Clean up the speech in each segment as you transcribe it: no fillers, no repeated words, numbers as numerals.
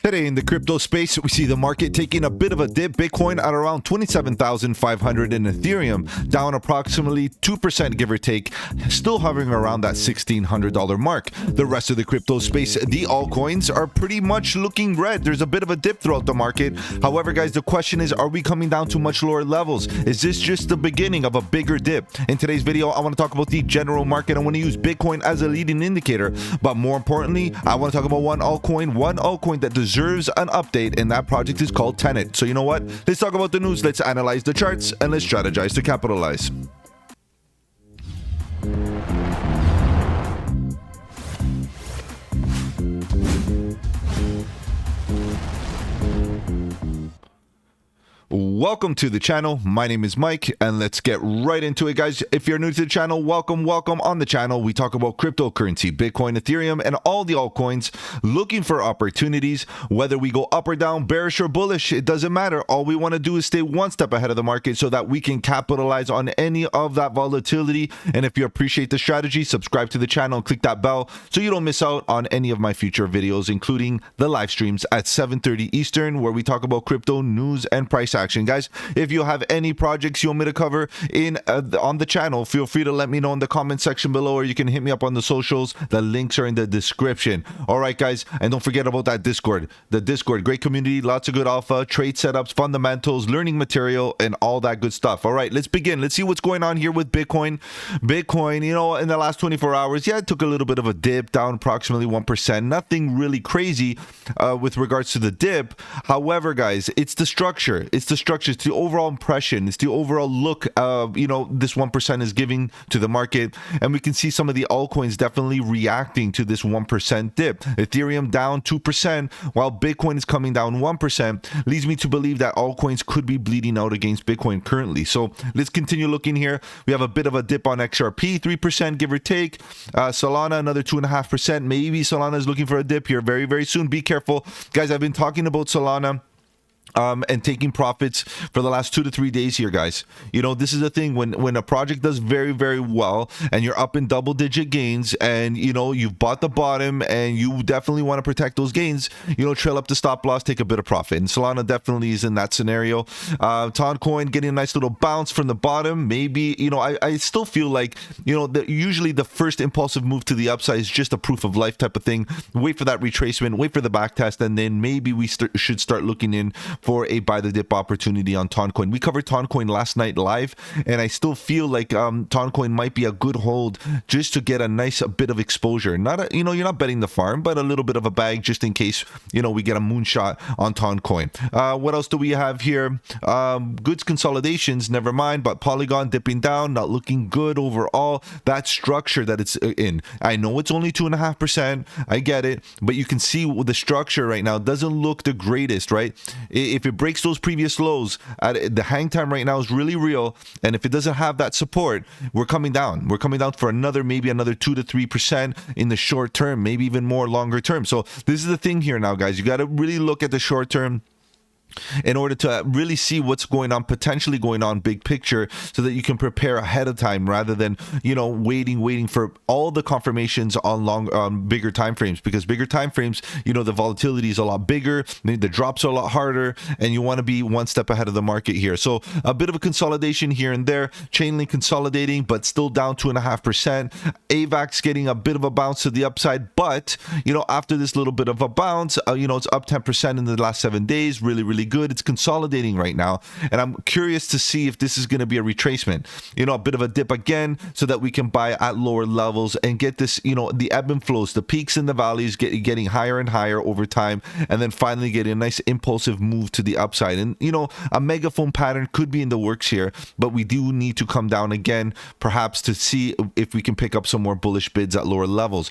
Today in the crypto space, we see the market taking a bit of a dip. Bitcoin at around 27,500 and Ethereum down approximately 2% give or take, still hovering around that $1,600 mark. The rest of the crypto space, the altcoins are pretty much looking red. There's a bit of a dip throughout the market. However, guys, the question is, are we coming down to much lower levels? Is this just the beginning of a bigger dip? In today's video, I want to talk about the general market. I want to use Bitcoin as a leading indicator, but more importantly, I want to talk about one altcoin that deserves an update, and that project is called TENET. So you know what? Let's talk about the news, let's analyze the charts, and let's strategize to capitalize. Welcome to the channel. My name is Mike, and let's get right into it, guys. If you're new to the channel, welcome. On the channel, we talk about cryptocurrency, Bitcoin, Ethereum, and all the altcoins, looking for opportunities. Whether we go up or down, bearish or bullish, it doesn't matter. All we want to do is stay one step ahead of the market so that we can capitalize on any of that volatility. And if you appreciate the strategy, subscribe to the channel and click that bell so you don't miss out on any of my future videos, including the live streams at 7:30 Eastern, where we talk about crypto news and price action. Guys, if you have any projects you want me to cover in on the channel, feel free to let me know in the comment section below, or you can hit me up on the socials. The links are in the description. All right, guys, and don't forget about that Discord. The Discord, great community, lots of good alpha, trade setups, fundamentals, learning material, and all that good stuff. All right, let's begin. Let's see what's going on here with Bitcoin. Bitcoin, you know, in the last 24 hours, yeah, it took a little bit of a dip, down approximately 1%. Nothing really crazy with regards to the dip. However, guys, it's the structure. It's the overall impression. It's the overall look of, you know, this 1% is giving to the market. And we can see some of the altcoins definitely reacting to this 1% dip. Ethereum down 2%, while Bitcoin is coming down 1%, leads me to believe that altcoins could be bleeding out against Bitcoin currently. So let's continue looking here. We have a bit of a dip on XRP, 3% give or take. Solana, another 2.5%. Maybe Solana is looking for a dip here very, very soon. Be careful. Guys, I've been talking about Solana and taking profits for the last 2 to 3 days here, guys. You know, this is the thing, when a project does very, very well and you're up in double-digit gains, and you know you've bought the bottom and you definitely want to protect those gains, you know, trail up the stop loss, take a bit of profit. And Solana definitely is in that scenario. Altcoin getting a nice little bounce from the bottom. Maybe, you know, I still feel like, you know, usually the first impulsive move to the upside is just a proof of life type of thing. Wait for that retracement, wait for the back test, and then maybe we should start looking in for a buy the dip opportunity on Toncoin. We covered Toncoin last night live, and I still feel like Toncoin might be a good hold just to get a nice bit of exposure. You know, you're not betting the farm, but a little bit of a bag just in case, you know, we get a moonshot on Toncoin. What else do we have here? Goods consolidations, never mind, but Polygon dipping down, not looking good overall. That structure that it's in, I know it's only 2.5%, I get it, but you can see the structure right now doesn't look the greatest, right? If it breaks those previous lows, the hang time right now is really real, and if it doesn't have that support, we're coming down. We're coming down for maybe another 2 to 3% in the short term, maybe even more longer term. So this is the thing here now, guys. You got to really look at the short term in order to really see what's going on, potentially going on big picture, so that you can prepare ahead of time rather than, you know, waiting for all the confirmations on bigger time frames. Because bigger time frames, you know, the volatility is a lot bigger, the drops are a lot harder, and you want to be one step ahead of the market here. So a bit of a consolidation here and there. Chainlink consolidating, but still down 2.5%. AVAX getting a bit of a bounce to the upside, but you know, after this little bit of a bounce, you know, it's up 10% in the last 7 days. Really good. It's consolidating right now, and I'm curious to see if this is going to be a retracement, you know, a bit of a dip again, so that we can buy at lower levels and get this, you know, the ebb and flows, the peaks and the valleys getting higher and higher over time, and then finally getting a nice impulsive move to the upside. And you know, a megaphone pattern could be in the works here, but we do need to come down again, perhaps, to see if we can pick up some more bullish bids at lower levels.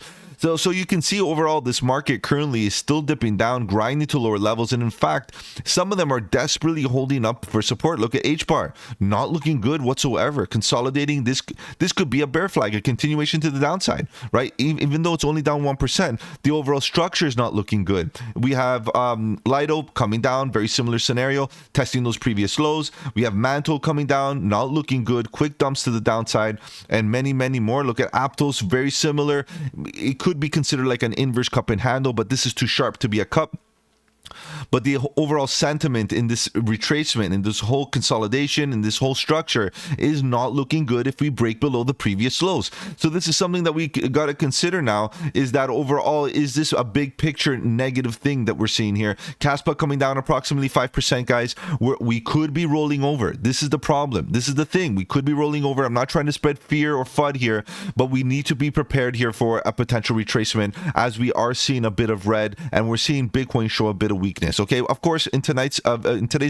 So you can see overall this market currently is still dipping down, grinding to lower levels, and in fact, some of them are desperately holding up for support. Look at H-bar, not looking good whatsoever. Consolidating, this could be a bear flag, a continuation to the downside, right? Even though it's only down 1%, the overall structure is not looking good. We have Lido coming down, very similar scenario, testing those previous lows. We have Mantle coming down, not looking good, quick dumps to the downside, and many more. Look at Aptos, very similar. It could be considered like an inverse cup and handle, but this is too sharp to be a cup. But the overall sentiment in this retracement, in this whole consolidation, in this whole structure is not looking good if we break below the previous lows. So this is something that we got to consider now, is that overall, is this a big picture negative thing that we're seeing here? Caspa coming down approximately 5%, guys. We could be rolling over. This is the problem. This is the thing. We could be rolling over. I'm not trying to spread fear or FUD here, but we need to be prepared here for a potential retracement, as we are seeing a bit of red and we're seeing Bitcoin show a bit of weakness. Okay, of course, in today's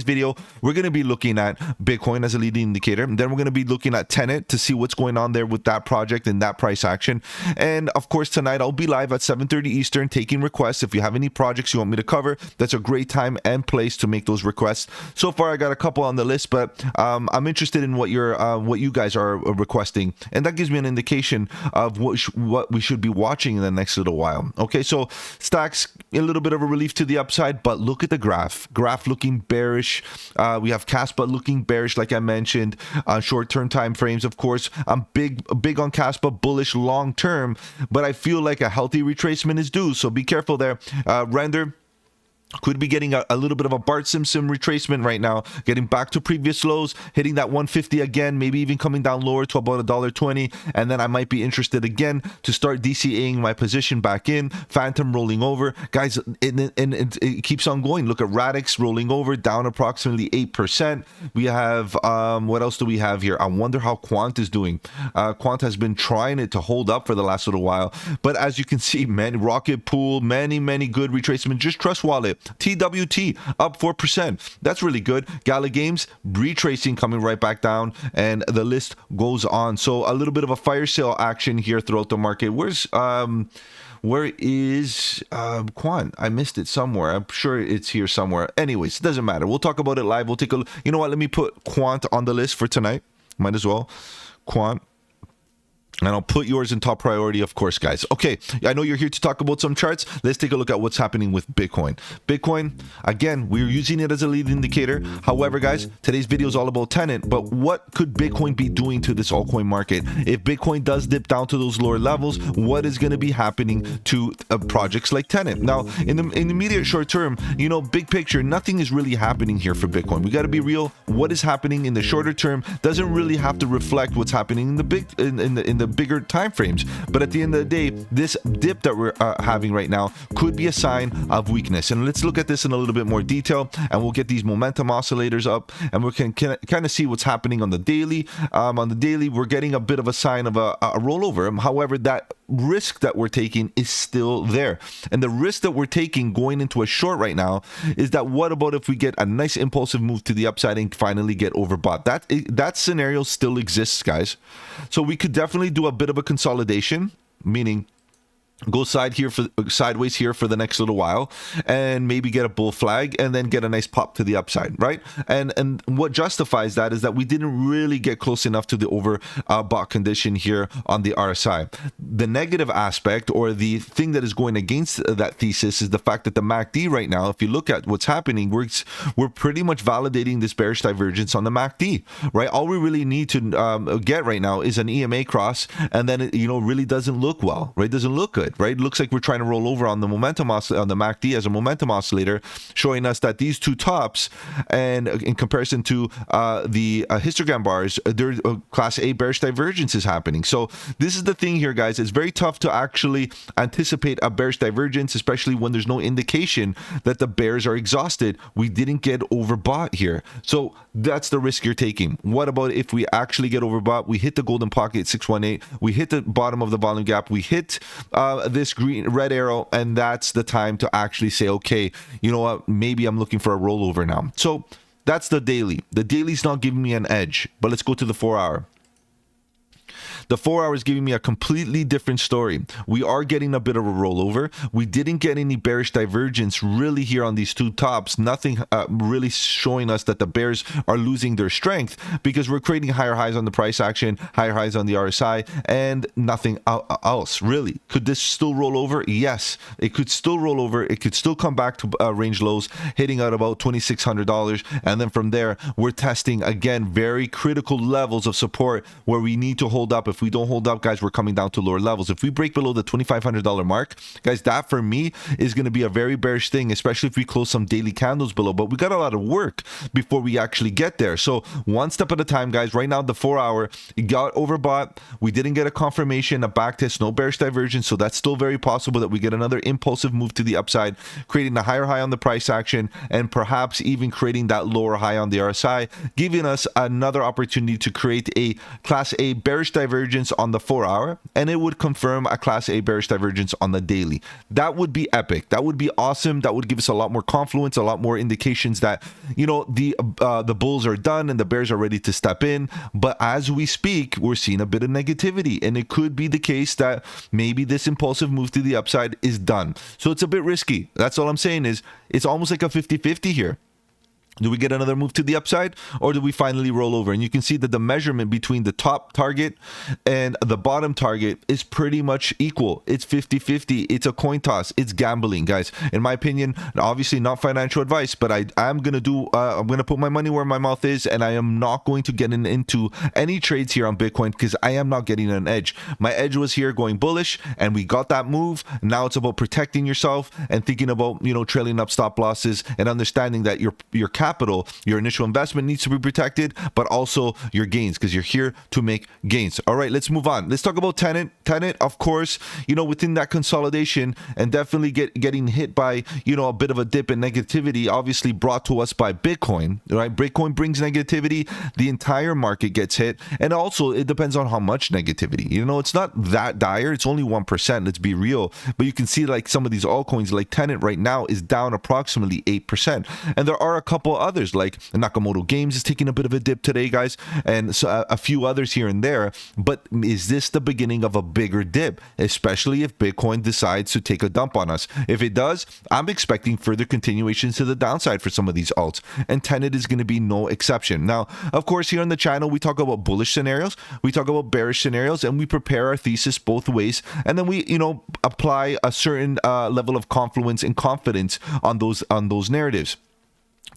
video, we're going to be looking at Bitcoin as a leading indicator. Then we're going to be looking at Tenet to see what's going on there with that project and that price action. And of course, tonight I'll be live at 7:30 Eastern taking requests. If you have any projects you want me to cover, that's a great time and place to make those requests. So far, I got a couple on the list, but I'm interested in what you guys are requesting, and that gives me an indication of what we should be watching in the next little while. Okay, so stocks a little bit of a relief to the upside, but look at the graph looking bearish. We have Caspa looking bearish, like I mentioned, on short-term time frames. Of course, I'm big on Caspa, bullish long-term, but I feel like a healthy retracement is due, so be careful there. Render could be getting a little bit of a Bart Simpson retracement right now, getting back to previous lows, hitting that 150 again, maybe even coming down lower to about $1.20, and then I might be interested again to start DCAing my position back in. Phantom rolling over, guys, and it keeps on going. Look at Radix rolling over, down approximately 8%. We have what else do we have here? I wonder how Quant is doing. Quant has been trying it to hold up for the last little while, but as you can see, man, Rocket Pool, many good retracement. Just Trust Wallet, TWT up 4%. That's really good. Gala Games retracing, coming right back down, and the list goes on. So a little bit of a fire sale action here throughout the market. Where is Quant? I missed it somewhere. I'm sure it's here somewhere. Anyways, it doesn't matter. We'll talk about it live. We'll take a look. You know what? Let me put Quant on the list for tonight. Might as well. Quant. And I'll put yours in top priority, of course, guys. Okay, I know you're here to talk about some charts. Let's take a look at what's happening with Bitcoin. Bitcoin, again, we're using it as a lead indicator. However, guys, today's video is all about Tenet, but what could Bitcoin be doing to this altcoin market? If Bitcoin does dip down to those lower levels, what is going to be happening to projects like Tenet? Now, in the immediate short term, you know, big picture, nothing is really happening here for Bitcoin. We got to be real. What is happening in the shorter term doesn't really have to reflect what's happening in the bigger time frames. But at the end of the day, this dip that we're having right now could be a sign of weakness. And let's look at this in a little bit more detail, and we'll get these momentum oscillators up, and we can kind of see what's happening on the daily. On the daily, we're getting a bit of a sign of a rollover. However, that risk that we're taking is still there, and the risk that we're taking going into a short right now is that what about if we get a nice impulsive move to the upside and finally get overbought? That scenario still exists, guys. So we could definitely do a bit of a consolidation, meaning go sideways here for the next little while, and maybe get a bull flag and then get a nice pop to the upside, right? And what justifies that is that we didn't really get close enough to the overbought condition here on the RSI. The negative aspect, or the thing that is going against that thesis, is the fact that the MACD right now, if you look at what's happening, we're pretty much validating this bearish divergence on the MACD, right? All we really need to get right now is an EMA cross, and then it, really doesn't look well, right? Doesn't look good. Right? It looks like we're trying to roll over on the momentum on the MACD as a momentum oscillator, showing us that these two tops, and in comparison to the histogram bars, there's a class A bearish divergence is happening. So this is the thing here, guys. It's very tough to actually anticipate a bearish divergence, especially when there's no indication that the bears are exhausted. We didn't get overbought here. So that's the risk you're taking. What about if we actually get overbought? We hit the golden pocket at 618. We hit the bottom of the volume gap. We hit this red arrow, and that's the time to actually say, okay, you know what, maybe I'm looking for a rollover now. So that's the daily. The daily's not giving me an edge, but let's go to the 4-hour. The 4 hours giving me a completely different story. We are getting a bit of a rollover. We didn't get any bearish divergence really here on these two tops. Nothing really showing us that the bears are losing their strength, because we're creating higher highs on the price action, higher highs on the RSI, and nothing else really. Could this still roll over? Yes, it could still roll over. It could still come back to range lows, hitting out about $2,600, and then from there we're testing again very critical levels of support where we need to hold up. If if we don't hold up, guys, we're coming down to lower levels. If we break below the $2,500 mark, guys, that for me is going to be a very bearish thing, especially if we close some daily candles below. But we got a lot of work before we actually get there. So one step at a time, guys. Right now, the 4-hour, it got overbought. We didn't get a confirmation, a backtest, no bearish divergence. So that's still very possible that we get another impulsive move to the upside, creating a higher high on the price action, and perhaps even creating that lower high on the RSI, giving us another opportunity to create a class A bearish divergence on the 4-hour, and it would confirm a class A bearish divergence on the daily. That would be epic. That would be awesome. That would give us a lot more confluence, a lot more indications that, you know, the bulls are done and the bears are ready to step in. But as we speak, we're seeing a bit of negativity, and it could be the case that maybe this impulsive move to the upside is done. So it's a bit risky. That's all I'm saying, is it's almost like a 50-50 here. Do we get another move to the upside, or do we finally roll over? And you can see that the measurement between the top target and the bottom target is pretty much equal. It's 50-50. It's a coin toss. It's gambling, guys. In my opinion, obviously not financial advice, but I'm going to put my money where my mouth is, and I am not going to get into any trades here on Bitcoin because I am not getting an edge. My edge was here going bullish, and we got that move. Now it's about protecting yourself and thinking about, you know, trailing up stop losses and understanding that your capital, your initial investment needs to be protected, but also your gains, because you're here to make gains. All right, let's move on. Let's talk about Tenet. Tenet, of course, you know, within that consolidation and definitely getting hit by, you know, a bit of a dip in negativity, obviously brought to us by Bitcoin, right? Bitcoin brings negativity, the entire market gets hit, and also it depends on how much negativity. You know, it's not that dire. It's only 1%. Let's be real. But you can see like some of these altcoins, like Tenet right now is down approximately 8%, and there are a couple others, like Nakamoto Games is taking a bit of a dip today, guys, and so a few others here and there. But is this the beginning of a bigger dip, especially if Bitcoin decides to take a dump on us? If it does, I'm expecting further continuations to the downside for some of these alts, and Tenet is going to be no exception. Now, of course, here on the channel, we talk about bullish scenarios, we talk about bearish scenarios, and we prepare our thesis both ways, and then we, you know, apply a certain level of confluence and confidence on those narratives.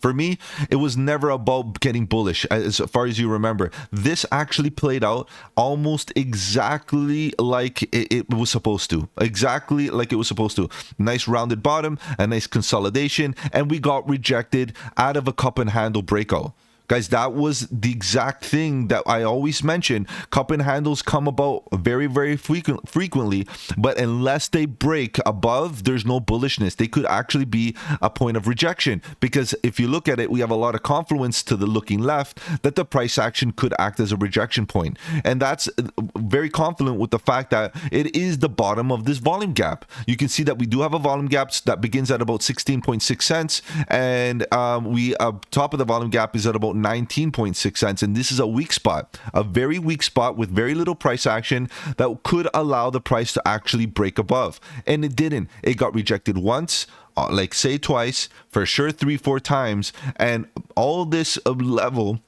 For me, it was never about getting bullish, as far as you remember. This actually played out almost exactly like it was supposed to. Exactly like it was supposed to. Nice rounded bottom, a nice consolidation, and we got rejected out of a cup and handle breakout. Guys, that was the exact thing that I always mention. Cup and handles come about very, very frequently, but unless they break above, there's no bullishness. They could actually be a point of rejection, because if you look at it, we have a lot of confluence to the looking left that the price action could act as a rejection point. And that's very confident with the fact that it is the bottom of this volume gap. You can see that we do have a volume gap that begins at about 16.6 cents, and top of the volume gap is at about 19.6 cents, and this is a weak spot, a very weak spot with very little price action that could allow the price to actually break above, and it didn't. It got rejected once, like say twice, for sure 3-4 times, and all this level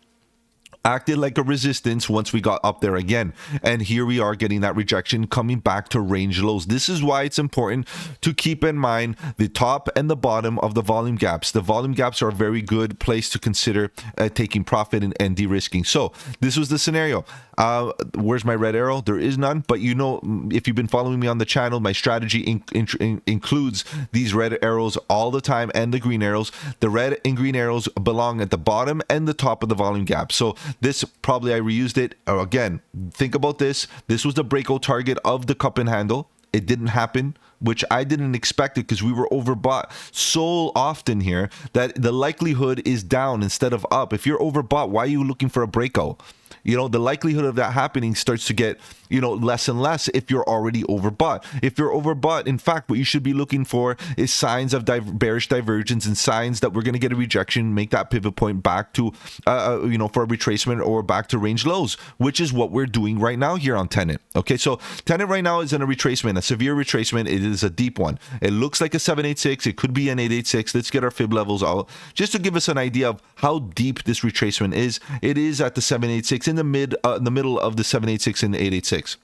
acted like a resistance once we got up there again. And here we are getting that rejection, coming back to range lows. This is why it's important to keep in mind the top and the bottom of the volume gaps. The volume gaps are a very good place to consider taking profit and de-risking. So this was the scenario. Where's my red arrow? There is none, but you know, if you've been following me on the channel, my strategy includes these red arrows all the time and the green arrows. The red and green arrows belong at the bottom and the top of the volume gap. So this probably I reused it. Again, think about this. This was the breakout target of the cup and handle. It didn't happen, which I didn't expect it, because we were overbought so often here that the likelihood is down instead of up. If you're overbought, why are you looking for a breakout? You know, the likelihood of that happening starts to get, you know, less and less if you're already overbought. If you're overbought, in fact, what you should be looking for is signs of bearish divergence and signs that we're going to get a rejection, make that pivot point back to, you know, for a retracement or back to range lows, which is what we're doing right now here on Tenet. Okay, so Tenet right now is in a retracement, a severe retracement. It is a deep one. It looks like a 786. It could be an 886. Let's get our fib levels out just to give us an idea of how deep this retracement is. It is at the 786 in the middle of the 786 and the 886.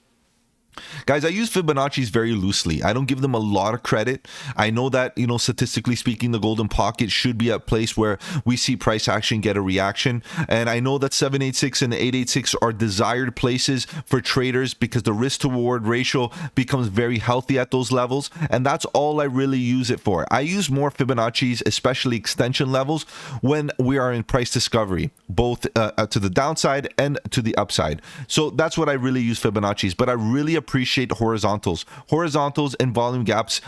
Guys, I use Fibonacci's very loosely. I don't give them a lot of credit. I know that, statistically speaking, the golden pocket should be a place where we see price action get a reaction. And I know that 786 and 886 are desired places for traders because the risk to reward ratio becomes very healthy at those levels. And that's all I really use it for. I use more Fibonacci's, especially extension levels, when we are in price discovery, both to the downside and to the upside. So that's what I really use Fibonacci's. But I really appreciate horizontals and volume gaps.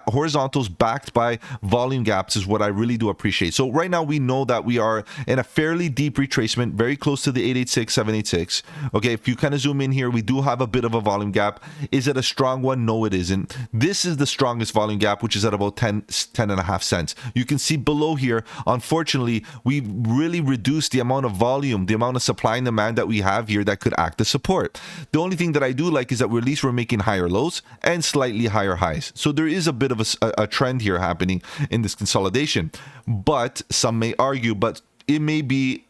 Horizontals backed by volume gaps is what I really do appreciate. So right now we know that we are in a fairly deep retracement, very close to the 886, 786. Okay, if you kind of zoom in here, we do have a bit of a volume gap. Is it a strong one? No, it isn't. This is the strongest volume gap, which is at about 10 and a half cents. You can see below here, unfortunately, we really reduced the amount of volume, the amount of supply and demand that we have here that could act as support. The only thing that I do like is that at least we're making higher lows and slightly higher highs. So there is a bit of a trend here happening in this consolidation. But some may argue, but it may be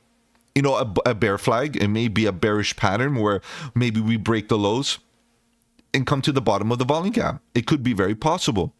a bear flag. It may be a bearish pattern where maybe we break the lows and come to the bottom of the volume gap. It could be very possible.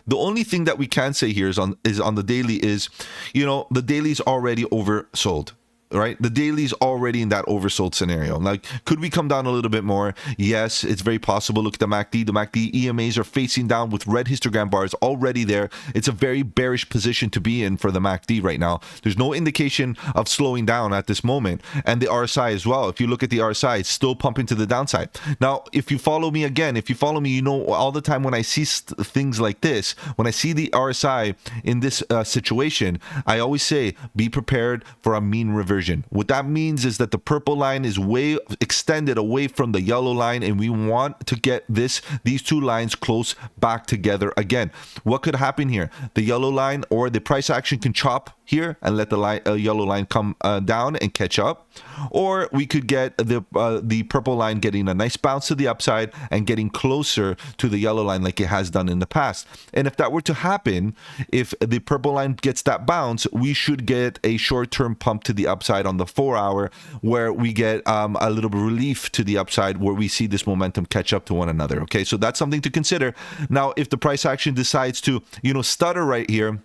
The only thing that we can say here is on the daily is, the daily is already oversold. Right? The daily is already in that oversold scenario. Like, could we come down a little bit more? Yes, it's very possible. Look at the MACD. The MACD EMAs are facing down with red histogram bars already there. It's a very bearish position to be in for the MACD right now. There's no indication of slowing down at this moment. And the RSI as well. If you look at the RSI, it's still pumping to the downside. Now, if you follow me, all the time when I see things like this, when I see the RSI in this situation, I always say, be prepared for a mean reversion. What that means is that the purple line is way extended away from the yellow line, and we want to get these two lines close back together again. What could happen here? The yellow line or the price action can chop here and let the yellow line come down and catch up, or we could get the purple line getting a nice bounce to the upside and getting closer to the yellow line like it has done in the past. And if that were to happen, if the purple line gets that bounce, we should get a short-term pump to the upside on the 4-hour, where we get a little bit of relief to the upside, where we see this momentum catch up to one another. Okay, so that's something to consider. Now, if the price action decides to stutter right here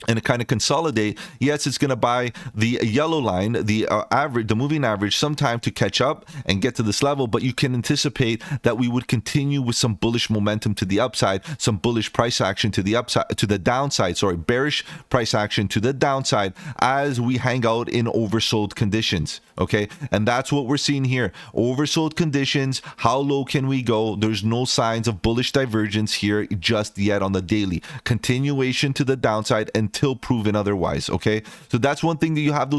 and kind of consolidate, yes, it's going to buy the yellow line, the moving average, some time to catch up and get to this level. But you can anticipate that we would continue with some bullish momentum to the upside, some bullish price action to the upside, to the downside. Sorry, bearish price action to the downside as we hang out in oversold conditions. Okay, and that's what we're seeing here. Oversold conditions. How low can we go? There's no signs of bullish divergence here just yet on the daily. Continuation to the downside until proven otherwise. Okay, so that's one thing that you have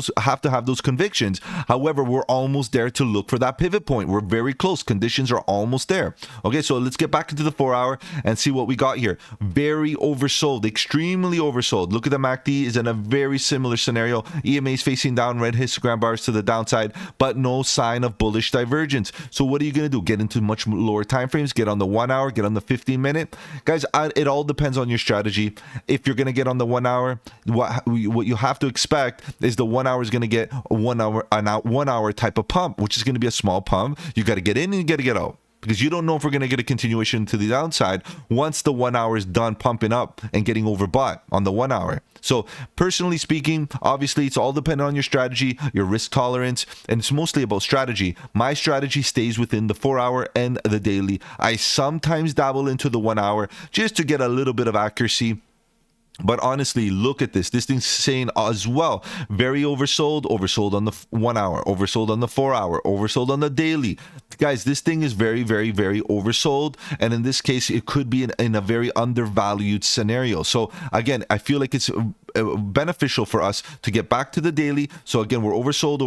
to have those convictions. However, we're almost there to look for that pivot point. We're very close. Conditions are almost there. Okay, so let's get back into the 4-hour and see what we got here. Very oversold, extremely oversold. Look at the MACD is in a very similar scenario. EMA is facing down, red histogram bars to the downside, but no sign of bullish divergence. So what are you going to do? Get into much lower time frames, get on the 1-hour, get on the 15-minute. Guys, it all depends on your strategy. If you're going to get on the 1-hour, what you have to expect is the 1-hour is going to get a 1-hour type of pump, which is going to be a small pump. You got to get in and you got to get out, because you don't know if we're going to get a continuation to the downside once the 1-hour is done pumping up and getting overbought on the 1-hour. So personally speaking, obviously it's all dependent on your strategy, your risk tolerance, and it's mostly about strategy. My strategy stays within the 4-hour and the daily. I sometimes dabble into the 1-hour just to get a little bit of accuracy. But honestly, look at this. This thing's saying as well, very oversold on the 1-hour, oversold on the 4-hour, oversold on the daily. Guys, this thing is very, very, very oversold. And in this case, it could be in a very undervalued scenario. So again, I feel like it's beneficial for us to get back to the daily. So again, we're oversold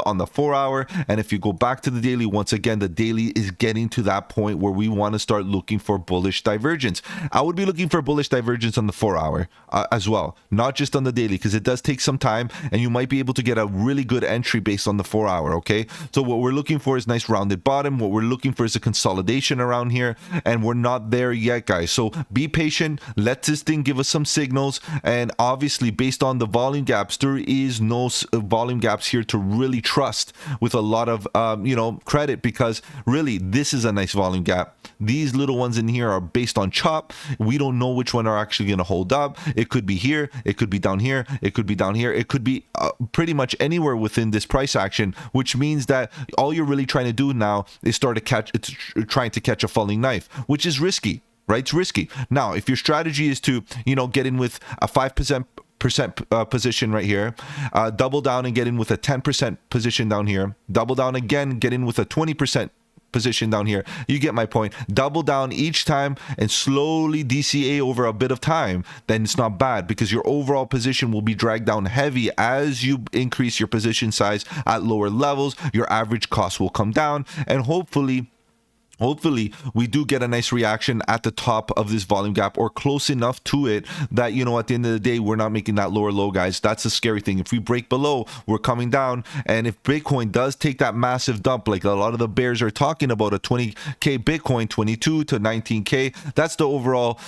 on the 4-hour. And if you go back to the daily, once again, the daily is getting to that point where we want to start looking for bullish divergence. I would be looking for bullish divergence on the 4-hour as well, not just on the daily, because it does take some time and you might be able to get a really good entry based on the 4-hour. Okay, so what we're looking for is nice rounded bottom. What we're looking for is a consolidation around here, and we're not there yet, guys. So be patient. Let this thing give us some signals, and obviously based on the volume gaps, there is no volume gaps here to really trust with a lot of credit, because really this is a nice volume gap. These little ones in here are based on chop. We don't know which one are actually going to hold up. It could be here, it could be down here, it could be down here, it could be pretty much anywhere within this price action, which means that all you're really trying to do now is trying to catch a falling knife, which is risky, right? It's risky. Now, if your strategy is to, get in with a 5% position right here, double down and get in with a 10% position down here, double down again, get in with a 20% position down here, you get my point. Double down each time and slowly DCA over a bit of time, then it's not bad, because your overall position will be dragged down heavy as you increase your position size at lower levels. Your average cost will come down, and hopefully we do get a nice reaction at the top of this volume gap, or close enough to it that, at the end of the day, we're not making that lower low, guys. That's the scary thing. If we break below, we're coming down. And if Bitcoin does take that massive dump, like a lot of the bears are talking about, a 20K Bitcoin, 22 to 19K, that's the overall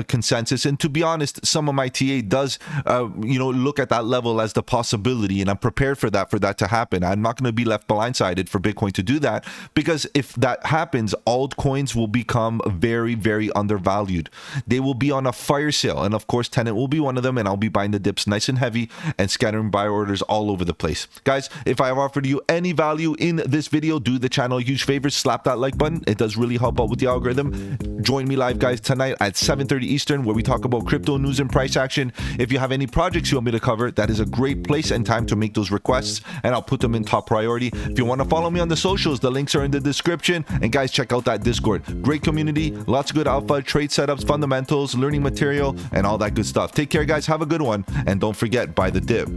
consensus. And to be honest, some of my TA does, look at that level as the possibility, and I'm prepared for that to happen. I'm not going to be left blindsided for Bitcoin to do that, because if that happens, altcoins will become very, very undervalued. They will be on a fire sale, and of course Tenet will be one of them, and I'll be buying the dips nice and heavy and scattering buy orders all over the place. Guys, if I have offered you any value in this video, do the channel a huge favor, slap that like button. It does really help out with the algorithm. Join me live, guys, tonight at 7:30 Eastern, where we talk about crypto news and price action. If you have any projects you want me to cover, that is a great place and time to make those requests, and I'll put them in top priority. If you want to follow me on the socials, the links are in the description. And guys, check out that Discord. Great community, lots of good alpha, trade setups, fundamentals, learning material, and all that good stuff. Take care, guys. Have a good one. And don't forget, buy the dip.